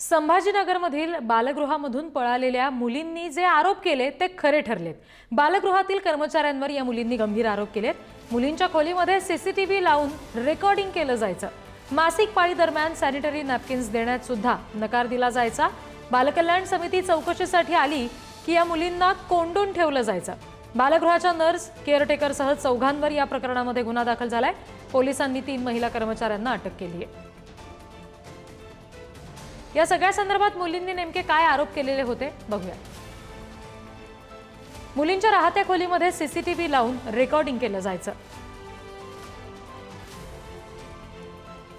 संभाजीनगरमधील बालगृहामधून पळालेल्या मुलींनी जे आरोप केले ते खरे ठरलेत। बालगृहातील कर्मचाऱ्यांवर या मुलींनी गंभीर आरोप केलेत। मुलींच्या खोलीमध्ये सीसीटीव्ही लावून रेकॉर्डिंग केलं जायचं। मासिक पाळी दरम्यान सॅनिटरी नॅपकिन्स देण्यात सुद्धा नकार दिला जायचा। बालकल्याण समिती चौकशीसाठी आली की या मुलींना कोंडून ठेवलं जायचं। बालगृहाच्या नर्स केअरटेकरसह चौघांवर या प्रकरणामध्ये गुन्हा दाखल झालाय। पोलिसांनी 3 महिला कर्मचाऱ्यांना अटक केली आहे। या सगळ्या संदर्भात मुलींनी नेमके काय आरोप केलेले होते बघूया। मुलींच्या राहत्या खोलीमध्ये सीसीटीव्ही लावून रेकॉर्डिंग केलं जायचं।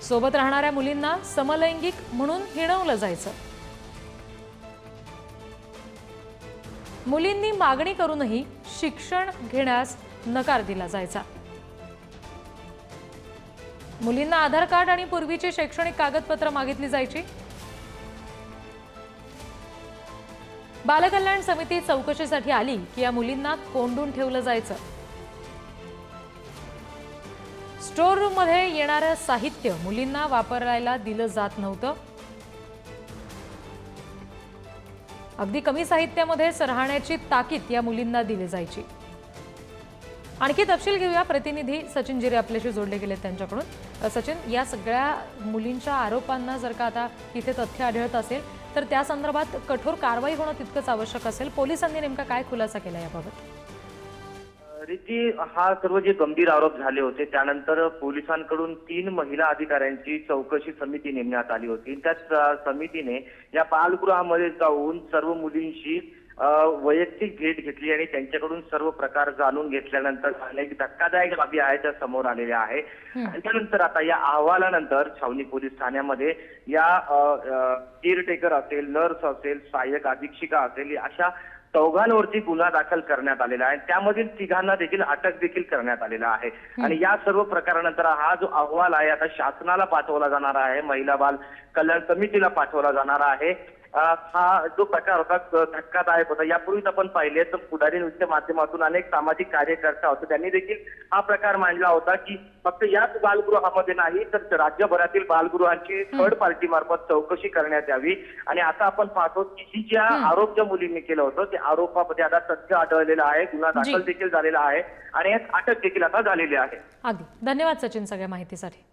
सोबत राहणाऱ्या मुलींना समलैंगिक म्हणून हिणवलं जायचं। मुलींनी मागणी करूनही शिक्षण घेण्यास नकार दिला जायचा। मुलींना आधार कार्ड आणि पूर्वीची शैक्षणिक कागदपत्र मागितली जायची। बालकल्याण समिती चौकशीसाठी आली की या मुलींना कोंडून ठेवलं जायचं। स्टोर रूम मध्ये येणारं साहित्य मुलींना वापरायला दिलं जात नव्हतं। अगदी कमी साहित्यामध्ये राहण्याची ताकीद या मुलींना दिली जायची। आणखी तपशील घेऊया। प्रतिनिधी सचिन जिरे आपल्याशी जोडले गेले त्यांच्याकडून। सचिन, या सगळ्या मुलींच्या आरोपांना जर का आता इथे तथ्य आढळत असेल तर त्या संदर्भात कठोर कारवाई होणं तितकंच आवश्यक असेल। पोलिसांनी नेमका काय खुलासा केला याबाबत? रिती, हा सर्व जे गंभीर आरोप झाले होते त्यानंतर पोलिसांकडून 3 महिला अधिकाऱ्यांची चौकशी समिती नेमण्यात आली होती। त्याच समितीने या बालगृहामध्ये जाऊन सर्व मुलींशी वैयक्तिक भेट घेतली आणि त्यांच्याकडून सर्व प्रकार जाणून घेतल्यानंतर अनेक धक्कादायक बाबी आहेत त्या समोर आलेल्या आहे। आणि त्यानंतर आता या अहवालानंतर छावणी पोलीस ठाण्यामध्ये या केअरटेकर असेल, नर्स असेल, सहाय्यक अधीक्षिका असेल, अशा चौघांवरती गुन्हा दाखल करण्यात आलेला आहे। त्यामधील 3घांना देखील अटक देखील करण्यात आलेला आहे। आणि या सर्व प्रकारानंतर हा जो अहवाल आहे आता शासनाला पाठवला जाणार आहे, महिला बाल कल्याण समितीला पाठवला जाणार आहे। हा जो प्रकार होता धक्कादायक होता। यापूर्वीच आपण पाहिले तर पुढारी न्यूजच्या माध्यमातून अनेक सामाजिक कार्यकर्ते होते, त्यांनी देखील हा प्रकार मांडला होता की फक्त याच बालगृहामध्ये नाही तर राज्यभरातील बालगृहांची थर्ड पार्टी मार्फत चौकशी करण्यात यावी। आणि आता आपण पाहतो की ही ज्या आरोप ज्या मुलींनी केलं होतं त्या आरोपामध्ये आता तथ्य आढळलेलं आहे, गुन्हा दाखल देखील झालेला आहे आणि यात अटक देखील आता झालेली आहे। अगदी धन्यवाद सचिन सगळ्या माहितीसाठी।